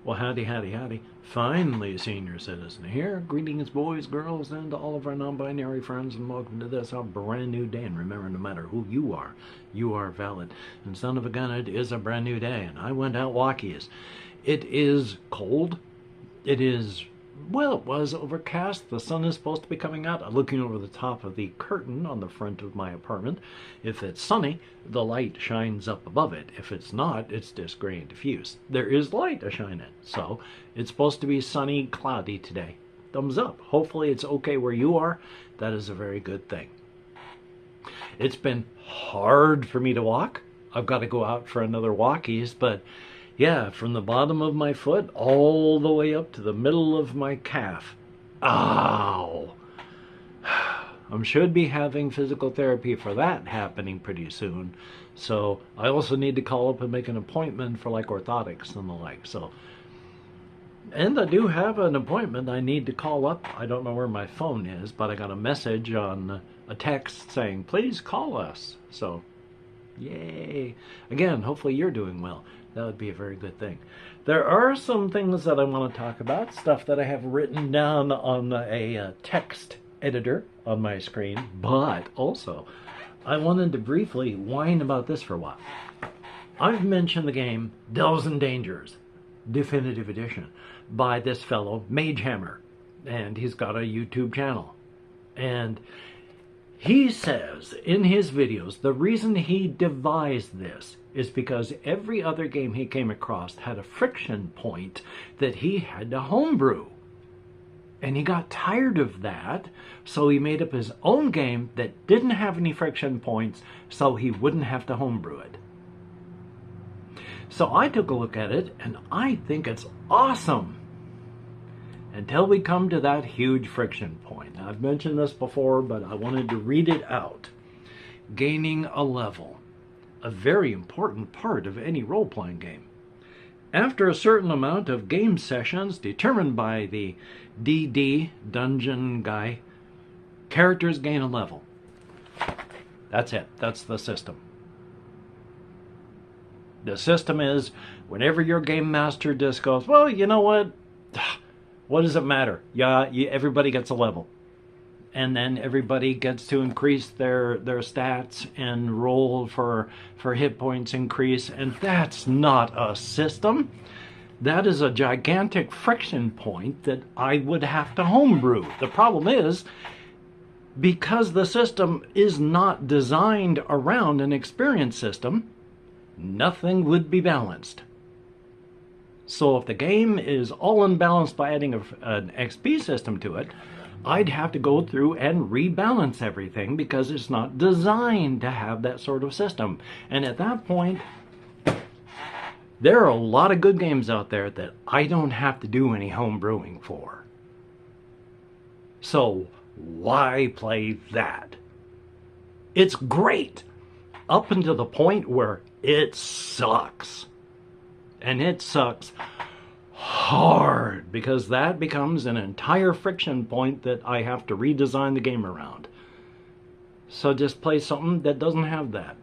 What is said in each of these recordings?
Well, howdy, howdy, howdy. Finally, senior citizen here. Greetings, boys, girls, and to all of our non-binary friends, and welcome to this, our brand new day. And remember, no matter who you are valid. And son of a gun, it is a brand new day. And I went out walkies. It is cold. It is, well, it was overcast. The sun is supposed to be coming out. I'm looking over the top of the curtain on the front of my apartment. If it's sunny, the light shines up above it. If it's not, it's just gray and diffuse. There is light to shine in. So it's supposed to be sunny, cloudy today. Thumbs up. Hopefully it's okay where you are. That is a very good thing. It's been hard for me to walk. I've got to go out for another walkies, but yeah, from the bottom of my foot all the way up to the middle of my calf. Ow! I should be having physical therapy for that happening pretty soon. So I also need to call up and make an appointment for like orthotics and the like. So, and I do have an appointment. I need to call up. I don't know where my phone is, but I got a message on a text saying, please call us. So, yay. Again, hopefully you're doing well. That would be a very good thing. There are some things that I want to talk about, stuff that I have written down on a text editor on my screen, but also I wanted to briefly whine about this for a while. I've mentioned the game Delves and Dangers, Definitive Edition, by this fellow, Mage Hammer, and he's got a YouTube channel. And he says in his videos the reason he devised this is because every other game he came across had a friction point that he had to homebrew. And he got tired of that, so he made up his own game that didn't have any friction points, so he wouldn't have to homebrew it. So I took a look at it, and I think it's awesome. Until we come to that huge friction point. Now, I've mentioned this before, but I wanted to read it out. Gaining a level. A very important part of any role-playing game. After a certain amount of game sessions determined by the DD, dungeon guy, characters gain a level. That's it. That's the system. The system is, whenever your game master just goes, well, you know what? What does it matter? Yeah, everybody gets a level. And then everybody gets to increase their stats and roll for hit points increase. And that's not a system. That is a gigantic friction point that I would have to homebrew. The problem is, because the system is not designed around an experience system, nothing would be balanced. So if the game is all unbalanced by adding an XP system to it, I'd have to go through and rebalance everything because it's not designed to have that sort of system. And at that point, there are a lot of good games out there that I don't have to do any home brewing for. So why play that? It's great up until the point where it sucks. And it sucks hard, because that becomes an entire friction point that I have to redesign the game around. So just play something that doesn't have that.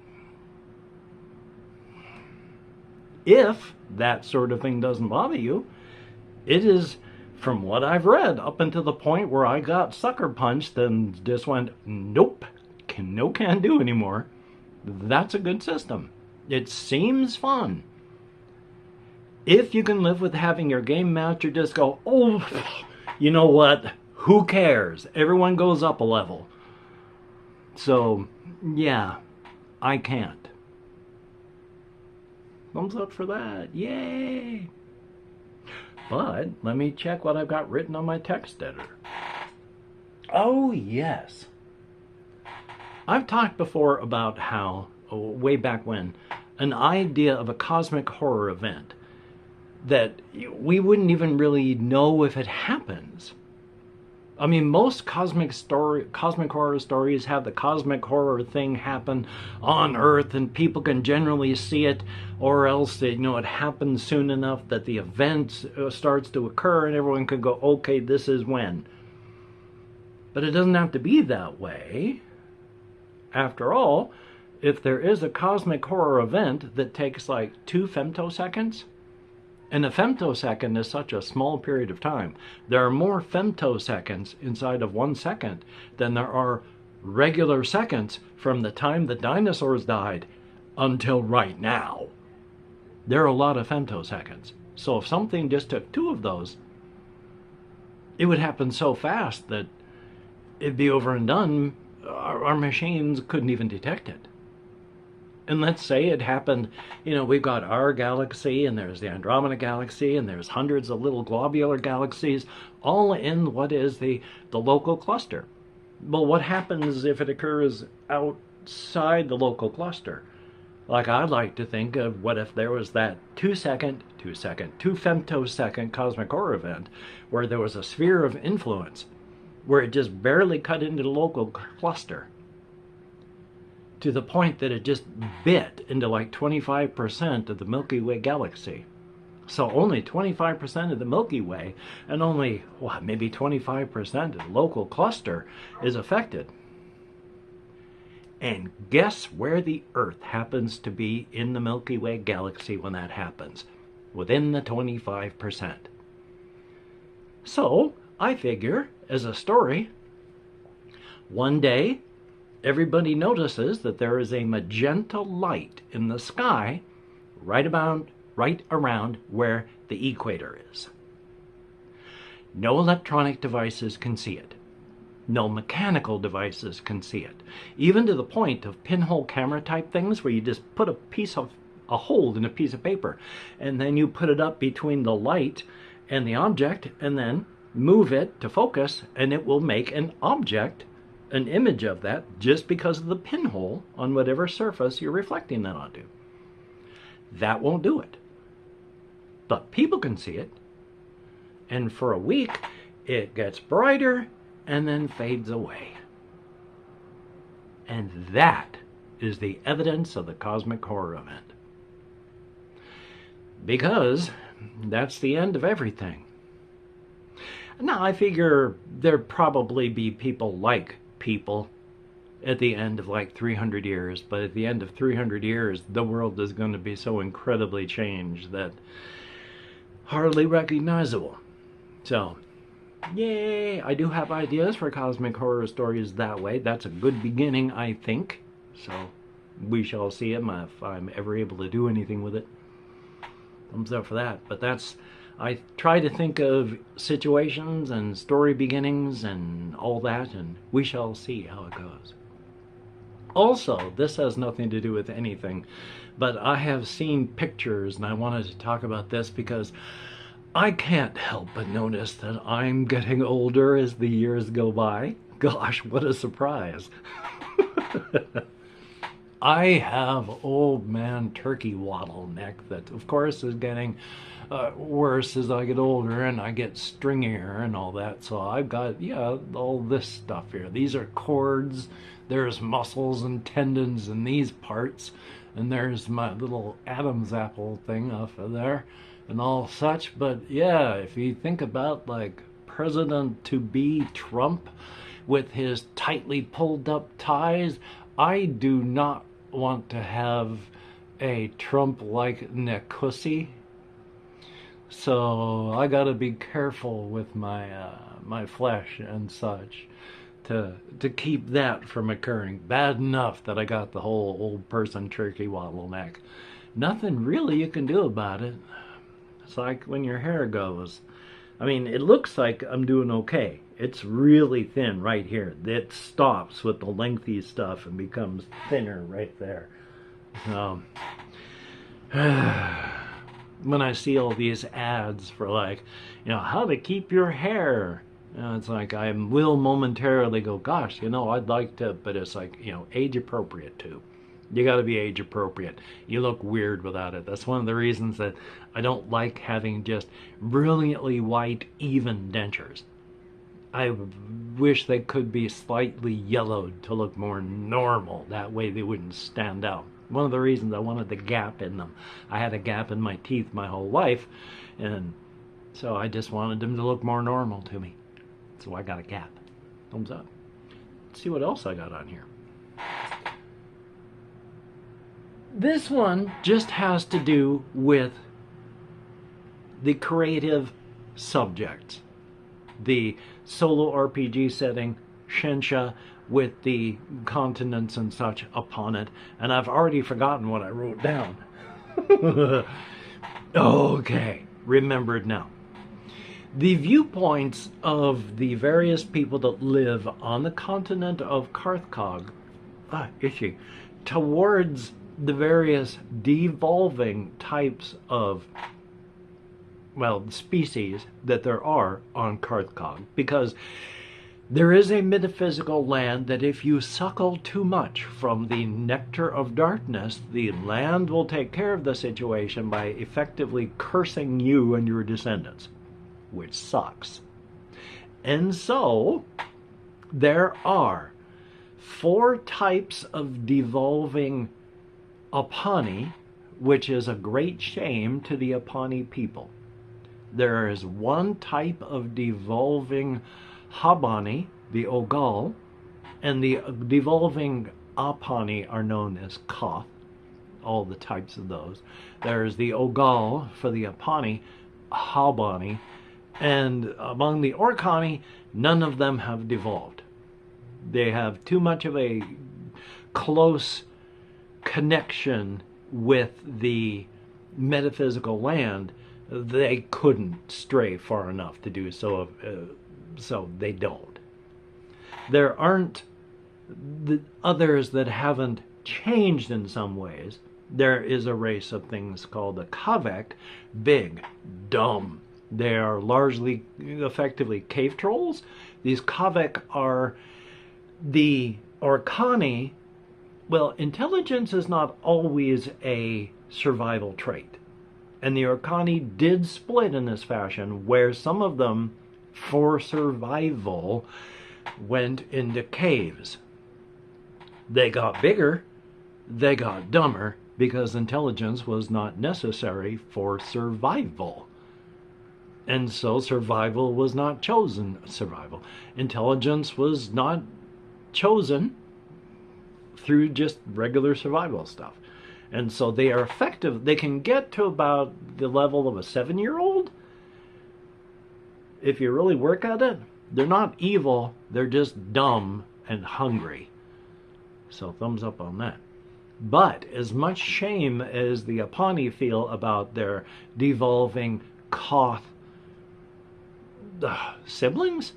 If that sort of thing doesn't bother you, it is, from what I've read, up until the point where I got sucker punched and just went, nope, no can do anymore. That's a good system. It seems fun. If you can live with having your game master just go, oh, you know what? Who cares? Everyone goes up a level. So, yeah, I can't. Thumbs up for that. Yay! But let me check what I've got written on my text editor. Oh, yes. I've talked before about how, way back when, an idea of a cosmic horror event that we wouldn't even really know if it happens. I mean, most cosmic horror stories have the cosmic horror thing happen on Earth and people can generally see it, or else it happens soon enough that the event starts to occur and everyone can go, okay, this is when. But it doesn't have to be that way. After all, if there is a cosmic horror event that takes like 2 femtoseconds, And a femtosecond is such a small period of time. There are more femtoseconds inside of 1 second than there are regular seconds from the time the dinosaurs died until right now. There are a lot of femtoseconds. So if something just took 2 of those, it would happen so fast that it'd be over and done. Our machines couldn't even detect it. And let's say it happened, we've got our galaxy, and there's the Andromeda galaxy, and there's hundreds of little globular galaxies, all in what is the local cluster. Well, what happens if it occurs outside the local cluster? Like, I'd like to think of what if there was that 2 femtosecond cosmic horror event where there was a sphere of influence where it just barely cut into the local cluster to the point that it just bit into like 25% of the Milky Way galaxy. So only 25% of the Milky Way and only, maybe 25% of the local cluster is affected. And guess where the Earth happens to be in the Milky Way galaxy when that happens? Within the 25%. So, I figure, as a story, one day, everybody notices that there is a magenta light in the sky right around where the equator is. No electronic devices can see it. No mechanical devices can see it. Even to the point of pinhole camera type things where you just put a hole in a piece of paper and then you put it up between the light and the object and then move it to focus, and it will make an object, an image of that, just because of the pinhole on whatever surface you're reflecting that onto. That won't do it. But people can see it, and for a week it gets brighter and then fades away. And that is the evidence of the cosmic horror event. Because that's the end of everything. Now, I figure there'd probably be people like people at the end of like 300 years, but at the end of 300 years, the world is going to be so incredibly changed that hardly recognizable. So, yay! I do have ideas for cosmic horror stories that way. That's a good beginning, I think. So, we shall see if I'm ever able to do anything with it. Thumbs up for that. But I try to think of situations and story beginnings and all that, and we shall see how it goes. Also, this has nothing to do with anything, but I have seen pictures, and I wanted to talk about this because I can't help but notice that I'm getting older as the years go by. Gosh, what a surprise. I have old man turkey waddle neck that, of course, is getting worse as I get older and I get stringier and all that. So I've got, all this stuff here. These are cords. There's muscles and tendons in these parts. And there's my little Adam's apple thing off of there and all such. But yeah, if you think about like President-to-be Trump with his tightly pulled up ties, I do not want to have a Trump-like neckussy. So I gotta be careful with my my flesh and such to keep that from occurring. Bad enough that I got the whole old person turkey waddle neck. Nothing really you can do about it. It's like when your hair goes. I mean, it looks like I'm doing okay. It's really thin right here. It stops with the lengthy stuff and becomes thinner right there. So, when I see all these ads for like, how to keep your hair, it's like I will momentarily go, gosh, I'd like to, but it's like, age appropriate too. You got to be age appropriate. You look weird without it. That's one of the reasons that I don't like having just brilliantly white, even dentures. I wish they could be slightly yellowed to look more normal. That way they wouldn't stand out. One of the reasons I wanted the gap in them. I had a gap in my teeth my whole life, and so I just wanted them to look more normal to me. So I got a gap. Thumbs up. Let's see what else I got on here. This one just has to do with the creative subjects, the solo RPG setting, Shensha, with the continents and such upon it, and I've already forgotten what I wrote down. Okay, remembered now. The viewpoints of the various people that live on the continent of Karthkog, towards the various devolving types of, well, species that there are on Karthkog, because there is a metaphysical land that if you suckle too much from the nectar of darkness, the land will take care of the situation by effectively cursing you and your descendants, which sucks. And so there are 4 types of devolving Apani, which is a great shame to the Apani people. There is 1 type of devolving Habani, the Ogal, and the devolving Apani are known as Koth, all the types of those. There's the Ogal for the Apani, Habani, and among the Orkani, none of them have devolved. They have too much of a close connection with the metaphysical land. They couldn't stray far enough to do so, so they don't. There aren't the others that haven't changed in some ways. There is a race of things called the Kavek, big, dumb. They are largely, effectively, cave trolls. These Kavek are the Orkani. Well, intelligence is not always a survival trait. And the Orkani did split in this fashion, where some of them, for survival, went into caves. They got bigger, they got dumber, because intelligence was not necessary for survival. And so survival was not chosen. Intelligence was not chosen through just regular survival stuff. And so they are effective. They can get to about the level of a 7-year-old. If you really work at it, they're not evil. They're just dumb and hungry. So thumbs up on that. But as much shame as the Apani feel about their devolving Koth siblings,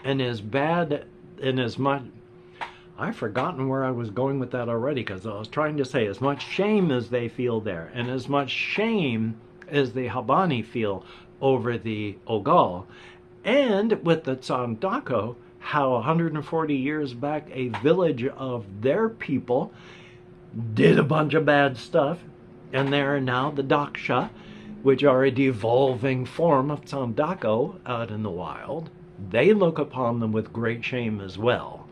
and as bad and as much, I've forgotten where I was going with that already, because I was trying to say as much shame as they feel there, and as much shame as the Habani feel over the Ogal, and with the Tsandako, how 140 years back a village of their people did a bunch of bad stuff, and there are now the Daksha, which are a devolving form of Tsandako out in the wild. They look upon them with great shame as well.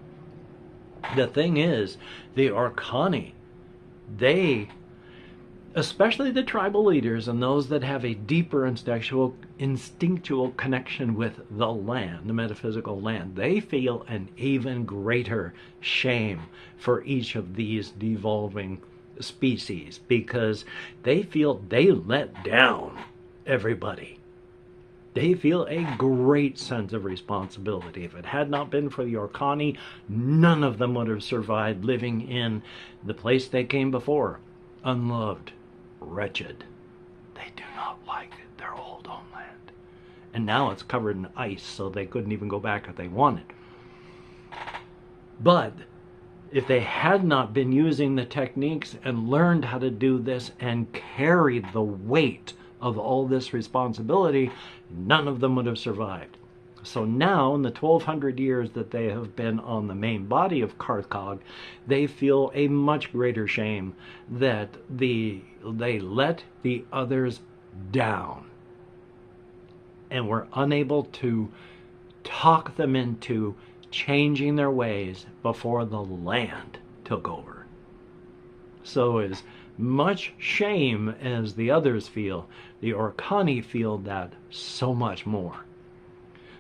The thing is, the Orkani, they, especially the tribal leaders and those that have a deeper instinctual connection with the land, the metaphysical land, they feel an even greater shame for each of these devolving species, because they feel they let down everybody. They feel a great sense of responsibility. If it had not been for the Orkani, none of them would have survived living in the place they came before. Unloved, wretched. They do not like their old homeland. And now it's covered in ice, so they couldn't even go back if they wanted. But if they had not been using the techniques and learned how to do this and carried the weight of all this responsibility, none of them would have survived. So now, in the 1200 years that they have been on the main body of Karthkog, they feel a much greater shame that they let the others down and were unable to talk them into changing their ways before the land took over. So as much shame as the others feel, the Orkani feel that so much more.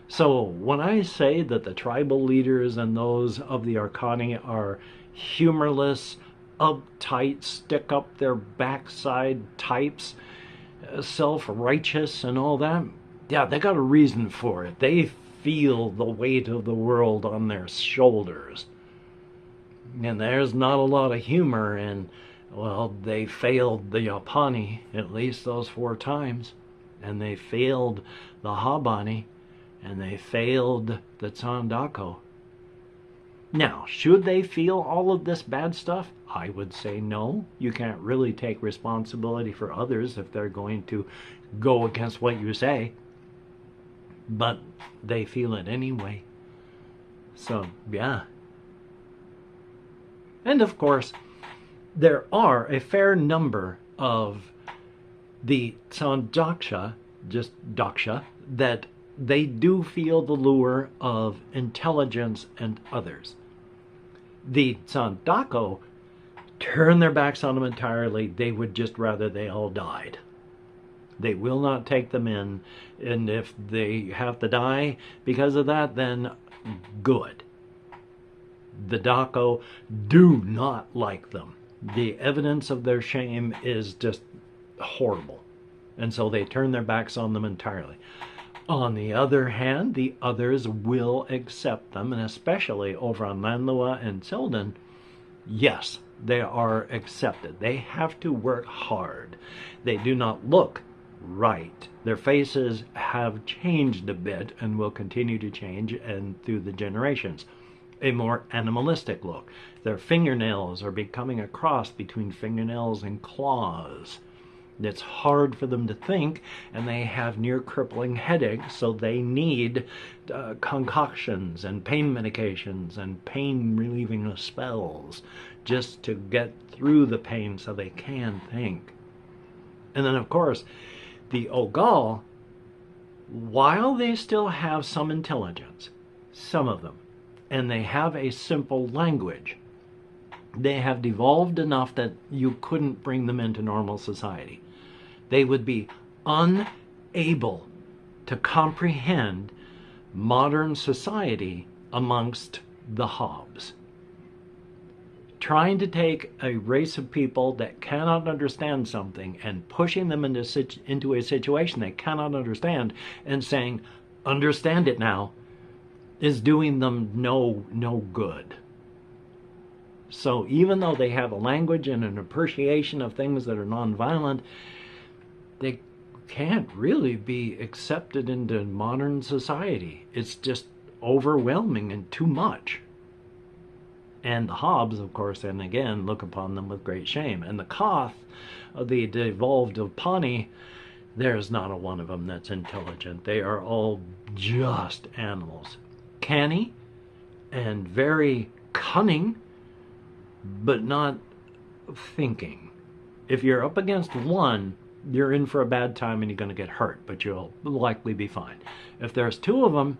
So when I say that the tribal leaders and those of the Orkani are humorless, uptight, stick up their backside types, self-righteous and all that, yeah, they got a reason for it. They feel the weight of the world on their shoulders. And there's not a lot of humor in, well, they failed the Yapani at least those 4 times. And they failed the Habani. And they failed the Tsandako. Now, should they feel all of this bad stuff? I would say no. You can't really take responsibility for others if they're going to go against what you say. But they feel it anyway. So, yeah. And of course, there are a fair number of the Tsandaksha, just Daksha, that they do feel the lure of intelligence and others. The Tsandako turn their backs on them entirely. They would just rather they all died. They will not take them in, and if they have to die because of that, then good. The Dako do not like them. The evidence of their shame is just horrible, and so they turn their backs on them entirely. On the other hand, the others will accept them, and especially over on Lanlua and Tilden, yes, they are accepted. They have to work hard. They do not look right. Their faces have changed a bit and will continue to change and through the generations. A more animalistic look. Their fingernails are becoming a cross between fingernails and claws. It's hard for them to think, and they have near crippling headaches, so they need concoctions and pain medications and pain relieving spells just to get through the pain so they can think. And then, of course, the Ogal, while they still have some intelligence, some of them, and they have a simple language, they have devolved enough that you couldn't bring them into normal society. They would be unable to comprehend modern society amongst the Hobbs. Trying to take a race of people that cannot understand something and pushing them into a situation they cannot understand and saying, understand it now, is doing them no good. So even though they have a language and an appreciation of things that are nonviolent, they can't really be accepted into modern society. It's just overwhelming and too much. And the Hobbs, of course, and again, look upon them with great shame. And the Koth, the devolved of Pawnee, there's not a one of them that's intelligent. They are all just animals. Canny and very cunning, but not thinking. If you're up against one, you're in for a bad time and you're going to get hurt, but you'll likely be fine. If there's 2 of them,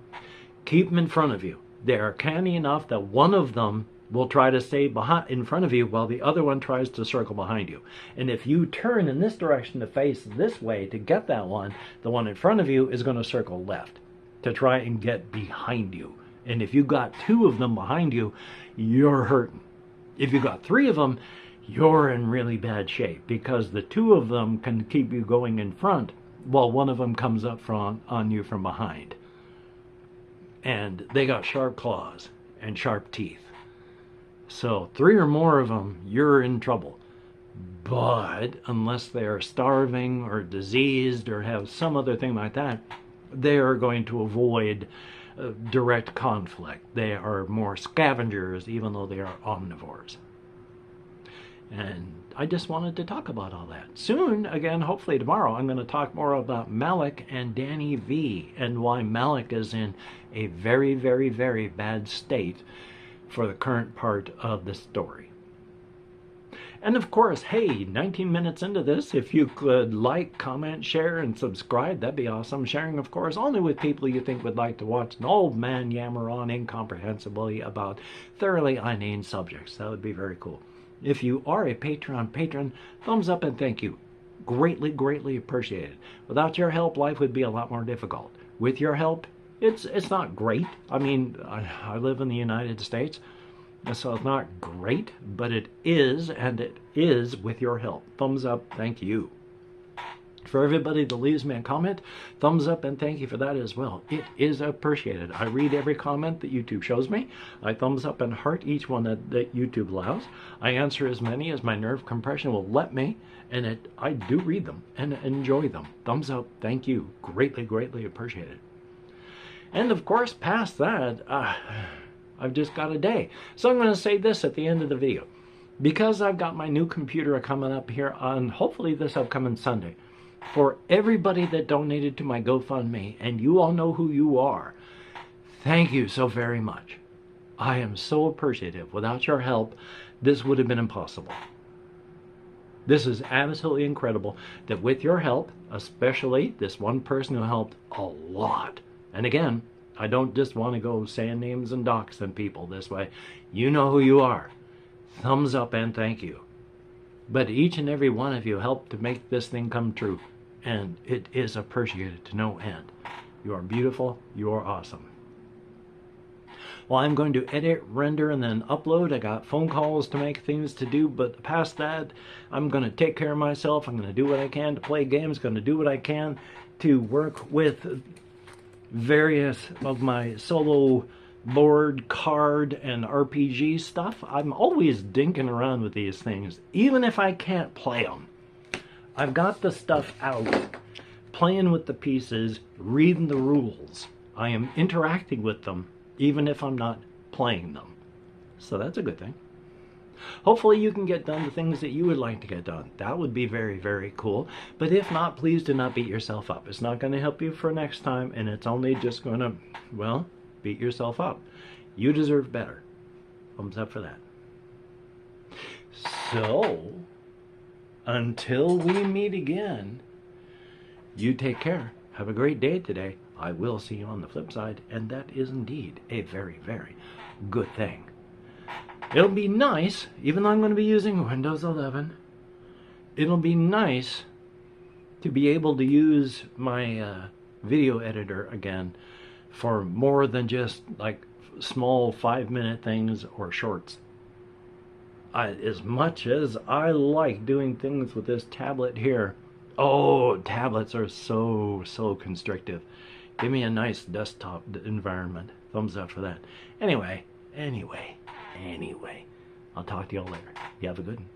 keep them in front of you. They are canny enough that one of them will try to stay in front of you while the other one tries to circle behind you. And if you turn in this direction to face this way to get that one, the one in front of you is going to circle left to try and get behind you. And if you got 2 of them behind you, you're hurting. If you got 3 of them, you're in really bad shape, because the 2 of them can keep you going in front while one of them comes up on you from behind. And they got sharp claws and sharp teeth. So 3 or more of them, you're in trouble. But unless they're starving or diseased or have some other thing like that, they are going to avoid direct conflict. They are more scavengers, even though they are omnivores. And I just wanted to talk about all that. Soon, again, hopefully tomorrow, I'm going to talk more about Malik and Danny V and why Malik is in a very, very, very bad state for the current part of the story. And of course, hey, 19 minutes into this, if you could like, comment, share, and subscribe, that'd be awesome. Sharing, of course, only with people you think would like to watch an old man yammer on incomprehensibly about thoroughly inane subjects. That would be very cool. If you are a Patreon patron, thumbs up and thank you. Greatly, greatly appreciated. Without your help, life would be a lot more difficult. With your help, it's not great. I mean, I live in the United States, so it's not great, but it is, and it is with your help. Thumbs up, thank you. For everybody that leaves me a comment, thumbs up and thank you for that as well. It is appreciated. I read every comment that YouTube shows me. I thumbs up and heart each one that YouTube allows. I answer as many as my nerve compression will let me, and I do read them and enjoy them. Thumbs up, thank you. Greatly, greatly appreciated. And of course, past that, I've just got a day. So I'm going to say this at the end of the video. Because I've got my new computer coming up here on hopefully this upcoming Sunday, for everybody that donated to my GoFundMe, and you all know who you are, thank you so very much. I am so appreciative. Without your help, this would have been impossible. This is absolutely incredible that with your help, especially this one person who helped a lot. And again, I don't just want to go saying names and doxing people this way. You know who you are. Thumbs up and thank you. But each and every one of you helped to make this thing come true. And it is appreciated to no end. You are beautiful. You are awesome. Well, I'm going to edit, render, and then upload. I got phone calls to make, things to do, but past that, I'm going to take care of myself. I'm going to do what I can to play games, going to do what I can to work with various of my solo board, card, and RPG stuff. I'm always dinking around with these things, even if I can't play them. I've got the stuff out, playing with the pieces, reading the rules. I am interacting with them, even if I'm not playing them. So that's a good thing. Hopefully you can get done the things that you would like to get done. That would be very, very cool. But if not, please do not beat yourself up. It's not going to help you for next time, and it's only just going to, well, beat yourself up. You deserve better. Thumbs up for that. So, until we meet again, you take care. Have a great day today. I will see you on the flip side, and that is indeed a very, very good thing. It'll be nice, even though I'm going to be using Windows 11, it'll be nice to be able to use my video editor again for more than just like small 5-minute things or shorts. As much as I like doing things with this tablet here, oh, tablets are so constrictive. Give me a nice desktop environment. Thumbs up for that. Anyway, I'll talk to y'all later. You have a good one.